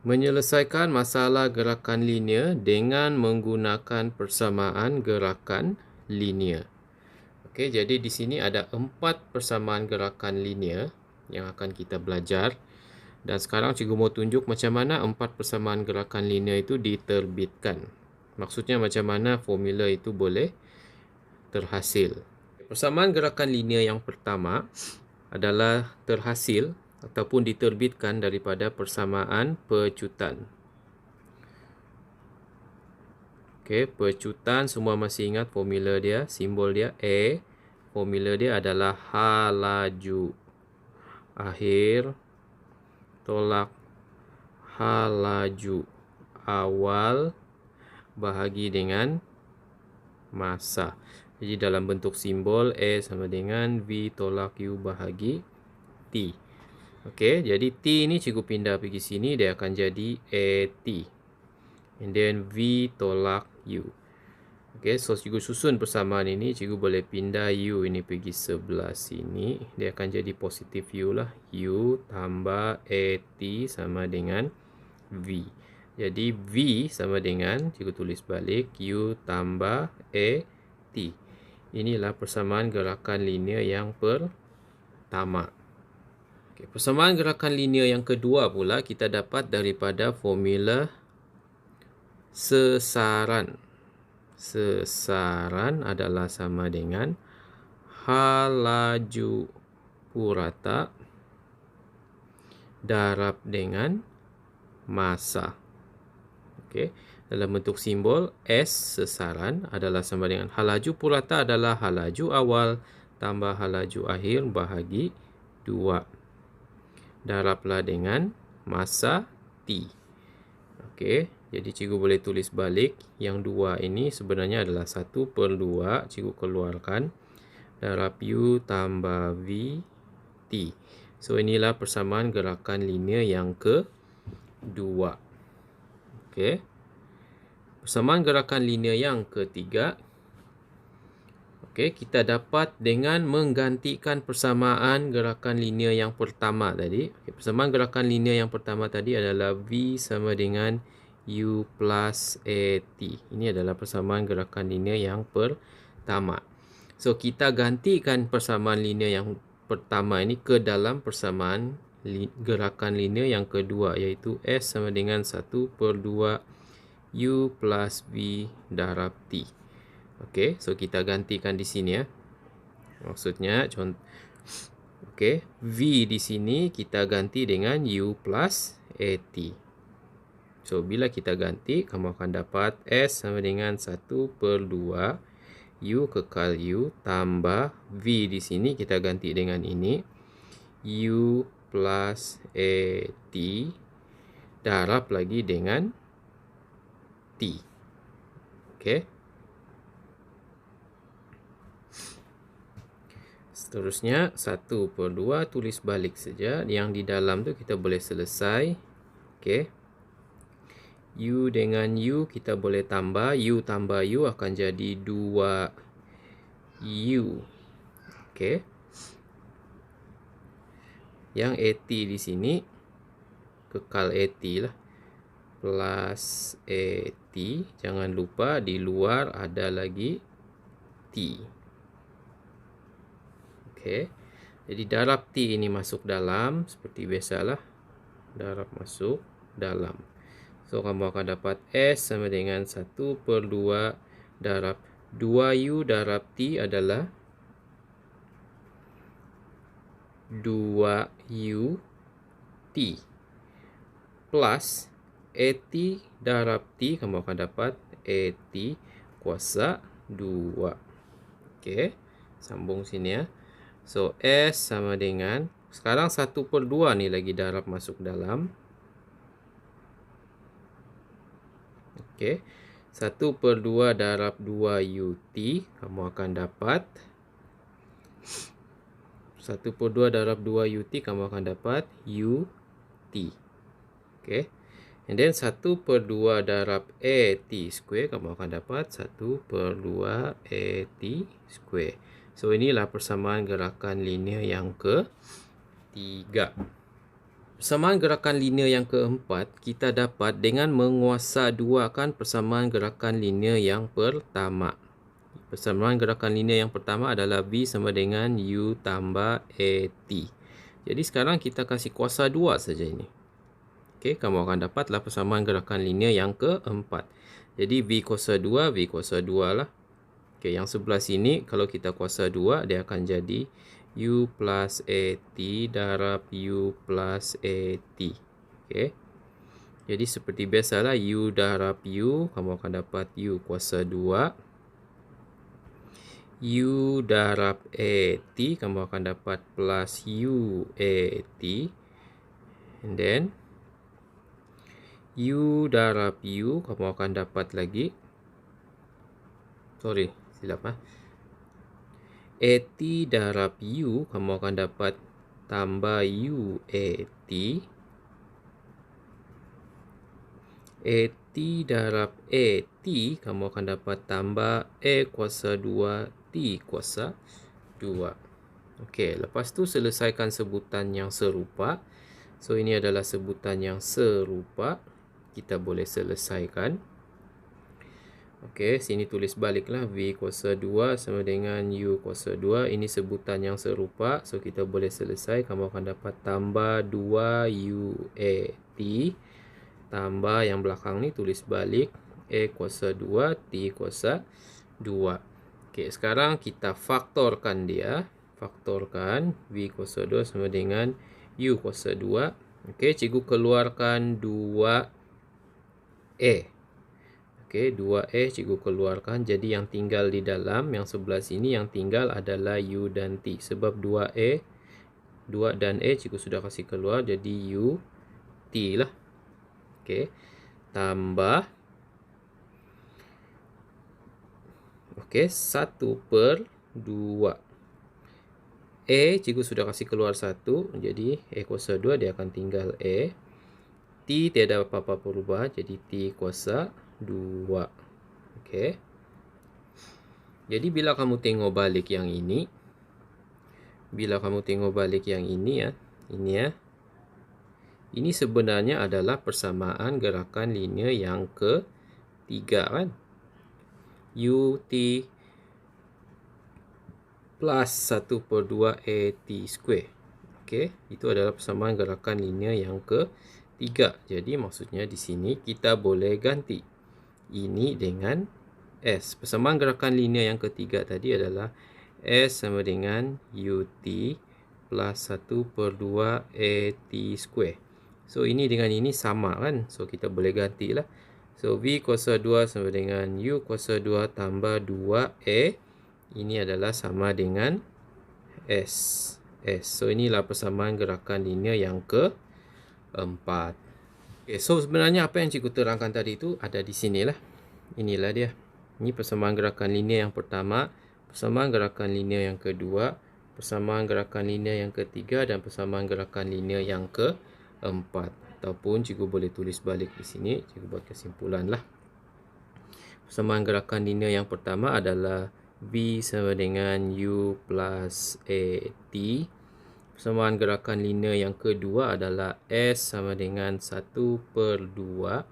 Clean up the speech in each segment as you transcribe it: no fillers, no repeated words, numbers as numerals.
Menyelesaikan masalah gerakan linear dengan menggunakan persamaan gerakan linear. Okey, jadi di sini ada 4 persamaan gerakan linear yang akan kita belajar. Dan sekarang cikgu mau tunjuk macam mana 4 persamaan gerakan linear itu diterbitkan. Maksudnya macam mana formula itu boleh terhasil. Persamaan gerakan linear yang pertama adalah terhasil ataupun diterbitkan daripada persamaan pecutan. Okey, pecutan semua masih ingat formula dia, simbol dia A. Formula dia adalah H laju akhir tolak H laju awal bahagi dengan masa. Jadi dalam bentuk simbol A sama dengan V tolak U bahagi T. Okey, jadi T ni cikgu pindah pergi sini, dia akan jadi AT. And then V tolak U. Okey, so cikgu susun persamaan ini, cikgu boleh pindah U ini pergi sebelah sini. Dia akan jadi positif U lah. U tambah AT sama dengan V. Jadi V sama dengan, cikgu tulis balik, U tambah AT. Inilah persamaan gerakan linear yang pertama. Okay, persamaan gerakan linear yang kedua pula kita dapat daripada formula sesaran. Sesaran adalah sama dengan H laju purata darab dengan masa. Okey, dalam bentuk simbol S sesaran adalah sama dengan H laju purata adalah H laju awal tambah H laju akhir bahagi 2. Darablah dengan masa T. Okey, jadi cikgu boleh tulis balik. Yang 2 ini sebenarnya adalah 1/2. Cikgu keluarkan. Darab U tambah V T. So, inilah persamaan gerakan linear yang kedua. Okey. Persamaan gerakan linear yang ketiga. Okey, kita dapat dengan menggantikan persamaan gerakan linear yang pertama tadi. Okey, persamaan gerakan linear yang pertama tadi adalah V sama dengan U plus AT. Ini adalah persamaan gerakan linear yang pertama. So, kita gantikan persamaan linear yang pertama ini ke dalam persamaan gerakan linear yang kedua, iaitu S sama dengan 1/2 U plus V darab T. Okey, so kita gantikan di sini ya. Maksudnya contoh, okey, V di sini kita ganti dengan U plus AT. So bila kita ganti, kamu akan dapat S sama dengan 1/2 U kekal U tambah V di sini kita ganti dengan ini U plus AT darab lagi dengan T. Okey. Seterusnya 1/2 tulis balik saja. Yang di dalam tu kita boleh selesai. Okey. U dengan U kita boleh tambah. U tambah U akan jadi 2U. Okey. Yang AT di sini kekal AT lah. Plus AT. Jangan lupa di luar ada lagi T. Okey. Jadi darab T ini masuk dalam seperti biasalah. Darab masuk dalam. So kamu akan dapat S sama dengan 1/2 darab 2U darab T adalah 2U T plus AT darab T, kamu akan dapat AT kuasa 2. Okey, sambung sini ya. So, S sama dengan, sekarang 1/2 ni lagi darab masuk dalam. Okey, 1/2 darab 2UT, kamu akan dapat 1/2 darab 2UT, kamu akan dapat UT. Okey, and then 1/2 darab AT square, kamu akan dapat 1/2 AT square. So, inilah persamaan gerakan linear yang ketiga. Persamaan gerakan linear yang keempat kita dapat dengan menguasaduakan persamaan gerakan linear yang pertama. Persamaan gerakan linear yang pertama adalah V sama dengan U tambah AT. Jadi sekarang kita kasih kuasa 2 saja ini. Okey, kamu akan dapatlah persamaan gerakan linear yang keempat. Jadi V kuasa 2, V kuasa 2 lah. Okey, yang sebelah sini kalau kita kuasa 2, dia akan jadi U plus AT darab U plus AT. Okey. Jadi seperti biasalah U darab U, kamu akan dapat U kuasa 2. U darab AT, kamu akan dapat plus U AT. And then U darab U, kamu akan dapat lagi. Sorry, silap. AT darab U, kamu akan dapat tambah U AT. AT darab AT, kamu akan dapat tambah A kuasa 2 T kuasa 2. Okey, lepas tu selesaikan sebutan yang serupa. So, ini adalah sebutan yang serupa. Kita boleh selesaikan. Okey, sini tulis baliklah V kuasa 2 sama dengan U kuasa 2. Ini sebutan yang serupa. So, kita boleh selesai. Kamu akan dapat tambah 2 UAT. Tambah yang belakang ni tulis balik. A kuasa 2, T kuasa 2. Okey, sekarang kita faktorkan dia. Faktorkan V kuasa 2 sama dengan U kuasa 2. Okey, cikgu keluarkan 2A. Okey, 2A cikgu keluarkan. Jadi yang tinggal di dalam, yang sebelah sini yang tinggal adalah U dan T. Sebab 2A, 2 dan A cikgu sudah kasih keluar. Jadi U, T lah. Okey, tambah. Okey, 1/2. A, cikgu sudah kasih keluar 1. Jadi, A kuasa 2, dia akan tinggal A. T, tiada apa-apa perubahan. Jadi, T kuasa 2. Okey. Jadi, bila kamu tengok balik yang ini. Bila kamu tengok balik yang ini ya. Ini ya. Ini sebenarnya adalah persamaan gerakan linear yang ketiga kan. UT plus 1/2 AT square. Okey, itu adalah persamaan gerakan linear yang ketiga. Jadi maksudnya di sini kita boleh ganti ini dengan S. Persamaan gerakan linear yang ketiga tadi adalah S sama dengan UT plus 1/2 AT square. So ini dengan ini sama kan. So kita boleh gantilah. So V kuasa 2 sama dengan U kuasa 2 tambah 2A. Ini adalah sama dengan S. So inilah persamaan gerakan linear yang keempat. Okay, so sebenarnya apa yang cikgu terangkan tadi itu ada di sinilah. Inilah dia. Ini persamaan gerakan linear yang pertama, persamaan gerakan linear yang kedua, persamaan gerakan linear yang ketiga, dan persamaan gerakan linear yang keempat. Ataupun cikgu boleh tulis balik di sini. Cikgu buat kesimpulan lah. Persamaan gerakan linear yang pertama adalah V sama dengan U plus AT. Persamaan gerakan linear yang kedua adalah S sama dengan 1/2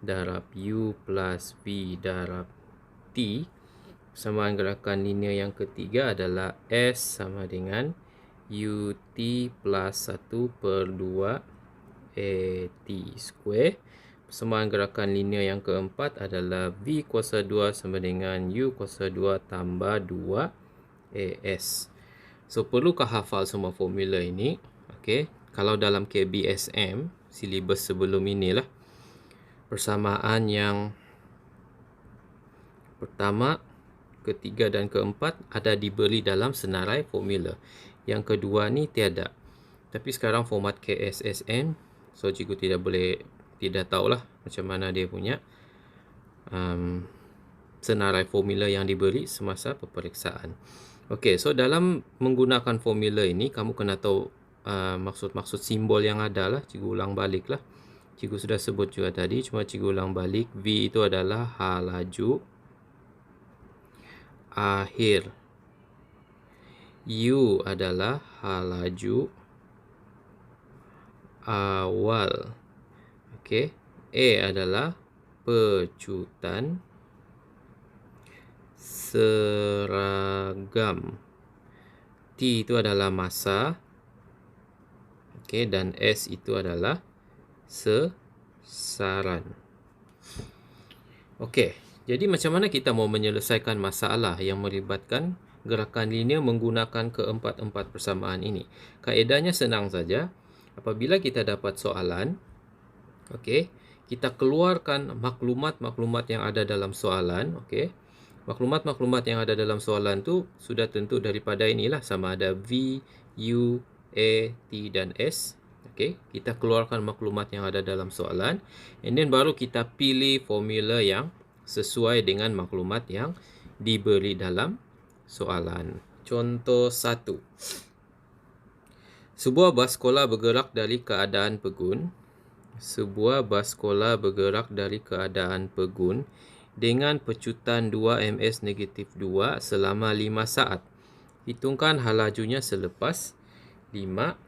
darab U plus V darab T. Persamaan gerakan linear yang ketiga adalah S sama dengan UT plus 1/2 AT square. Persamaan gerakan linear yang keempat adalah V kuasa 2 sama dengan U kuasa 2 tambah 2 AS. So, perlukah hafal semua formula ini? Okey, kalau dalam KBSM, silibus sebelum inilah, persamaan yang pertama, ketiga dan keempat ada diberi dalam senarai formula. Yang kedua ni tiada. Tapi sekarang format KSSM, so cikgu tidak tahulah macam mana dia punya senarai formula yang diberi semasa peperiksaan. Okey, so dalam menggunakan formula ini kamu kena tahu maksud-maksud simbol yang ada lah. Cikgu ulang balik lah. Cikgu sudah sebut juga tadi, cuma cikgu ulang balik. V itu adalah halaju akhir. U adalah halaju awal. Okey. A adalah pecutan seragam. T itu adalah masa. Okey, dan S itu adalah sasaran. Okey, jadi macam mana kita mau menyelesaikan masalah yang melibatkan gerakan linear menggunakan keempat-empat persamaan ini? Kaedahnya senang saja. Apabila kita dapat soalan, okey, kita keluarkan maklumat-maklumat yang ada dalam soalan, okey. Maklumat-maklumat yang ada dalam soalan tu sudah tentu daripada inilah, sama ada V, U, A, T dan S. Okey, kita keluarkan maklumat yang ada dalam soalan, and then baru kita pilih formula yang sesuai dengan maklumat yang diberi dalam soalan. Contoh 1. Sebuah bas sekolah bergerak dari keadaan pegun. Sebuah bas sekolah bergerak dari keadaan pegun dengan pecutan 2 ms negatif 2 selama 5 saat. Hitungkan hal lajunya selepas 5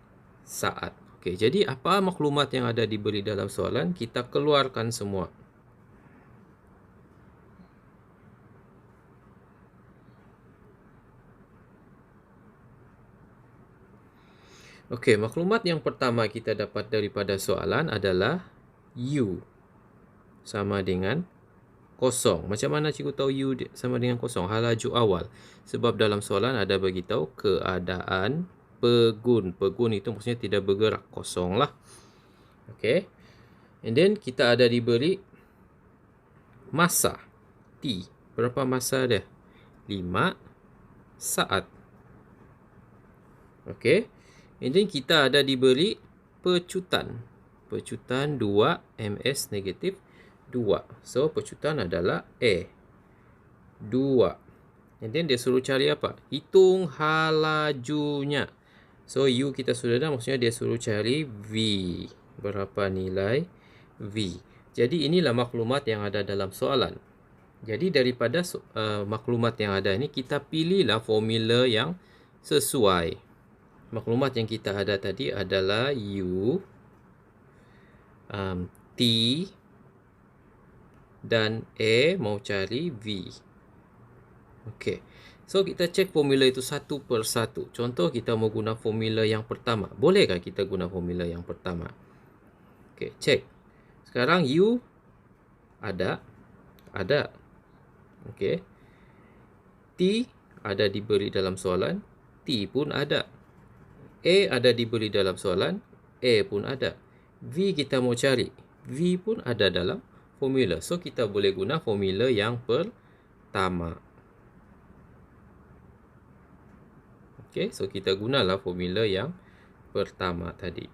saat. Okey, jadi apa maklumat yang ada diberi dalam soalan, kita keluarkan semua. Okey, maklumat yang pertama kita dapat daripada soalan adalah U sama dengan kosong. Macam mana cikgu tahu U sama dengan kosong? Hal laju awal. Sebab dalam soalan ada beritahu keadaan pegun. Pegun itu maksudnya tidak bergerak, kosong lah. Okey. And then kita ada diberi masa T. Berapa masa dia? 5 saat. Okey. And then kita ada diberi pecutan. Pecutan 2 ms negatif 2. So, pecutan adalah A. 2. And then dia suruh cari apa? Hitung hal lajunya. So, U kita sudah dah, maksudnya dia suruh cari V. Berapa nilai V. Jadi, inilah maklumat yang ada dalam soalan. Jadi, daripada maklumat yang ada ini, kita pilihlah formula yang sesuai. Maklumat yang kita ada tadi adalah U, T, dan A mau cari V. Okey. So, kita cek formula itu satu per satu. Contoh, kita mau guna formula yang pertama. Bolehkah kita guna formula yang pertama? Okey, cek. Sekarang U ada. Okey. T ada diberi dalam soalan. T pun ada. A ada diberi dalam soalan, A pun ada. V kita mau cari, V pun ada dalam formula. So, kita boleh guna formula yang pertama. Okey, so kita gunalah formula yang pertama tadi.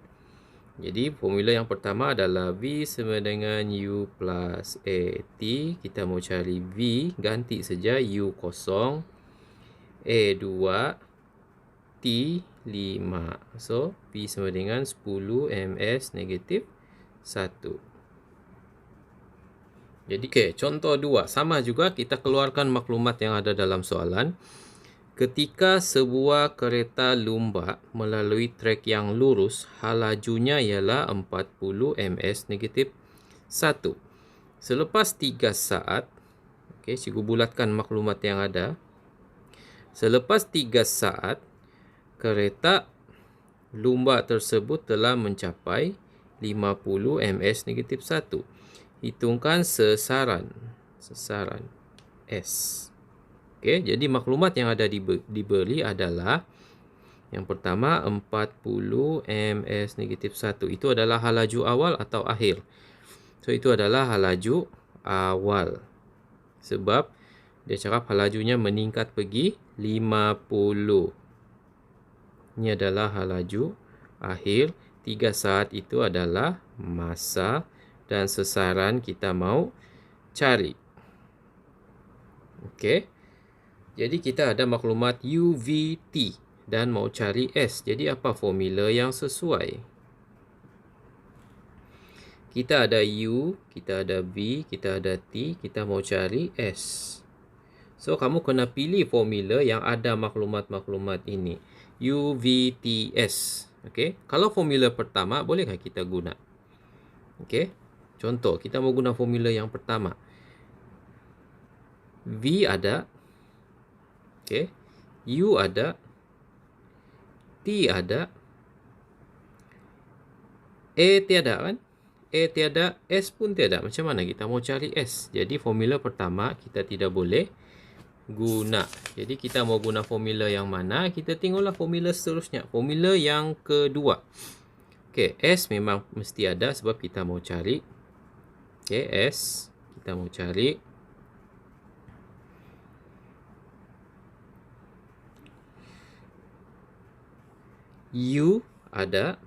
Jadi, formula yang pertama adalah V sama dengan U plus AT. Kita mau cari V, ganti saja U kosong, A2, T 5. So, P sama dengan 10 ms negatif 1. Jadi, okay, contoh 2. Sama juga kita keluarkan maklumat yang ada dalam soalan. Ketika sebuah kereta lumba melalui trek yang lurus, hal lajunya ialah 40 ms negatif 1. Selepas 3 saat, okay, cikgu bulatkan maklumat yang ada. Selepas 3 saat, kereta lumba tersebut telah mencapai 50 ms negatif 1. Hitungkan sasaran S. Okey, jadi maklumat yang ada diberi adalah yang pertama 40 ms negatif 1. Itu adalah hal laju awal atau akhir. So, itu adalah hal laju awal. Sebab dia cakap hal lajunya meningkat pergi 50. Ini adalah hal laju akhir. 3 saat itu adalah masa dan sasaran kita mau cari. Okey. Jadi kita ada maklumat U, V, T dan mau cari S. Jadi apa formula yang sesuai? Kita ada U, kita ada V, kita ada T, kita mau cari S. So, kamu kena pilih formula yang ada maklumat-maklumat ini. U, V, T, S. Okey, kalau formula pertama bolehkah kita guna? Okey. Contoh, kita mau guna formula yang pertama. V ada, okey. U ada, T ada, A tiada kan? A tiada, S pun tiada. Macam mana kita mau cari S? Jadi formula pertama kita tidak boleh guna. Jadi kita mau guna formula yang mana? Kita tengoklah formula seterusnya. Formula yang kedua. Okey, S memang mesti ada sebab kita mau cari. Okey, S kita mau cari. U ada.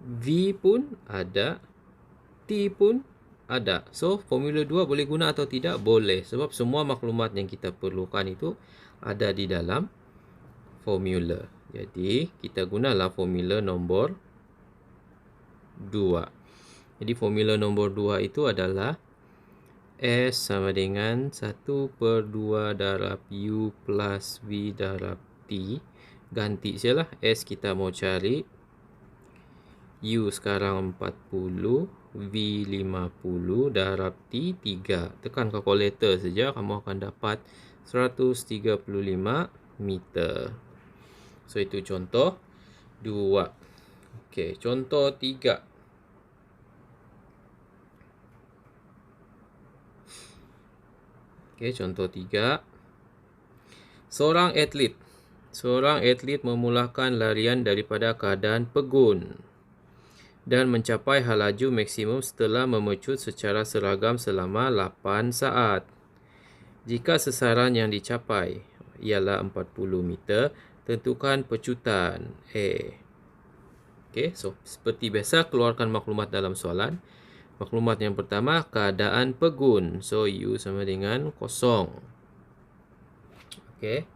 V pun ada. T pun ada. So, formula 2 boleh guna atau tidak? Boleh. Sebab semua maklumat yang kita perlukan itu ada di dalam formula. Jadi, kita gunalah formula nombor 2. Jadi, formula nombor 2 itu adalah S sama dengan 1/2 darab U plus V darab T. Ganti sajalah. S kita mau cari. U sekarang 40, V 50, darab T 3. Tekan kalkulator saja, kamu akan dapat 135 meter. So, itu contoh 2. Okey, contoh 3. Okey, contoh 3. Seorang atlet memulakan larian daripada keadaan pegun dan mencapai hal laju maksimum setelah memecut secara seragam selama 8 saat. Jika sasaran yang dicapai ialah 40 meter, tentukan pecutan A. Okey, so seperti biasa keluarkan maklumat dalam soalan. Maklumat yang pertama, keadaan pegun. So U sama dengan 0. Okey.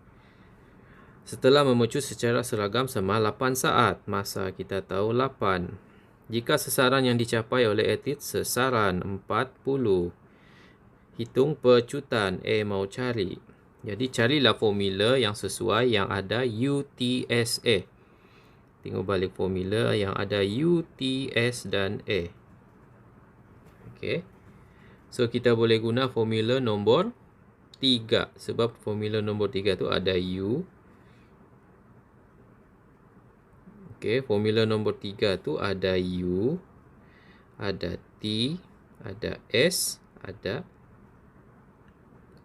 Setelah memecut secara seragam selama 8 saat, masa kita tahu 8. Jika sasaran yang dicapai oleh atlet sasaran 40, hitung pecutan A mau cari. Jadi carilah formula yang sesuai yang ada UTSA. Tengok balik formula yang ada UTS dan A. Okey. So kita boleh guna formula nombor 3 sebab formula nombor 3 tu ada U. Okey, formula nombor 3 tu ada U, ada T, ada S, ada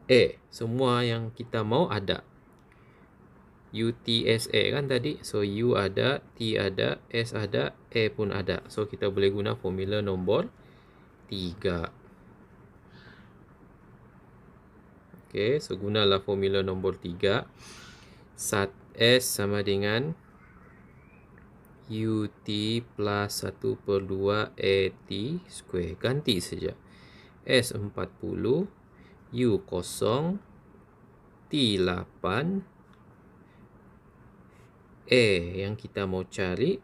A. Semua yang kita mau ada. UTSA kan tadi. So, U ada, T ada, S ada, A pun ada. So, kita boleh guna formula nombor 3. Okey, so gunalah formula nombor 3. S sama dengan UT plus 1/2 AT square. Ganti saja. S 40, U 0, T 8, A yang kita mau cari,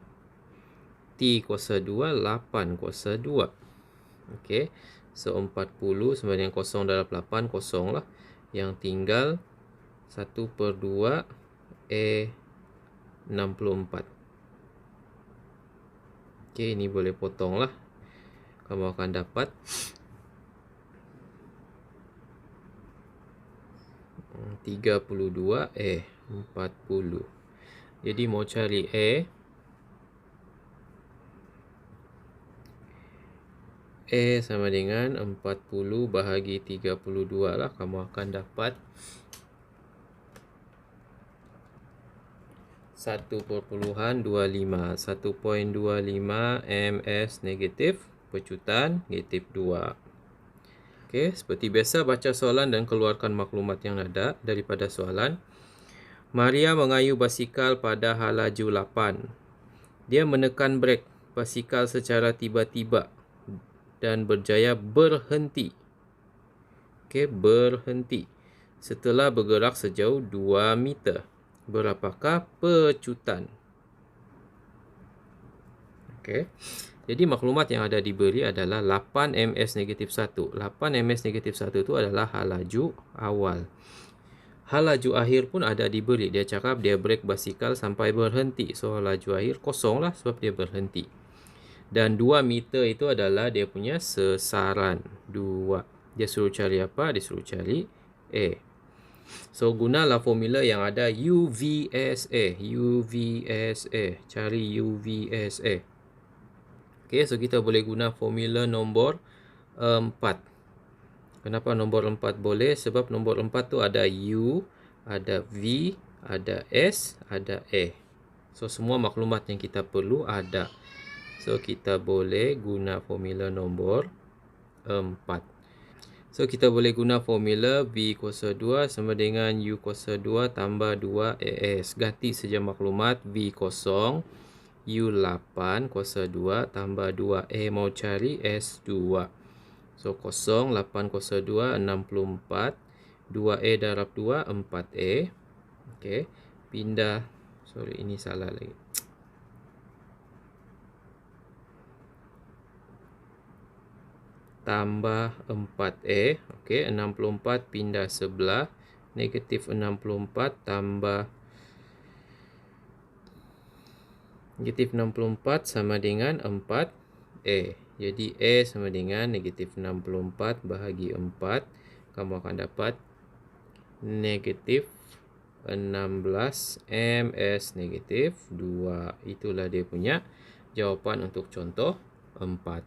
T kuasa 2, 8 kuasa 2. Okey, so 40 sama dengan 0 darab 8, 0 lah. Yang tinggal 1/2 A 64. Okey, ini boleh potong lah. Kamu akan dapat 32 40. Jadi mau cari A sama dengan 40 bahagi 32 lah. Kamu akan dapat 1.25 ms negatif, pecutan negatif 2. Okey, seperti biasa baca soalan dan keluarkan maklumat yang ada daripada soalan. Maria mengayuh basikal pada hal laju 8. Dia menekan brek basikal secara tiba-tiba dan berjaya berhenti. Okey, berhenti setelah bergerak sejauh 2 meter. Berapakah pecutan? Okey. Jadi maklumat yang ada diberi adalah 8 ms negatif 1. 8 ms negatif 1 itu adalah hal laju awal. Hal laju akhir pun ada diberi. Dia cakap dia break basikal sampai berhenti. So laju akhir kosong lah sebab dia berhenti. Dan 2 meter itu adalah dia punya sesaran. 2. Dia suruh cari apa? Dia suruh cari A. So gunalah formula yang ada UVSA. UVSA. Cari UVSA. Okay, so kita boleh guna formula nombor 4. Kenapa nombor 4 boleh? Sebab nombor 4 tu ada U, ada V, ada S, ada A. So semua maklumat yang kita perlu ada. So kita boleh guna formula nombor 4. So kita boleh guna formula V kuasa 2 sama dengan U kuasa 2 tambah 2 AS. Ganti saja maklumat V kosong, U 8 kuasa 2 tambah 2 A mau cari S 2. So, 0, 8 kuasa 2, 64. 2A darab 2, 4A. Okey. Pindah. Sorry, ini salah lagi. Tambah 4A. Okey, 64 pindah sebelah. Negatif 64 tambah. Negatif 64 sama dengan 4A. Jadi A sama dengan negatif 64 bahagi 4. Kamu akan dapat negatif 16 MS negatif 2. Itulah dia punya jawapan untuk contoh 4.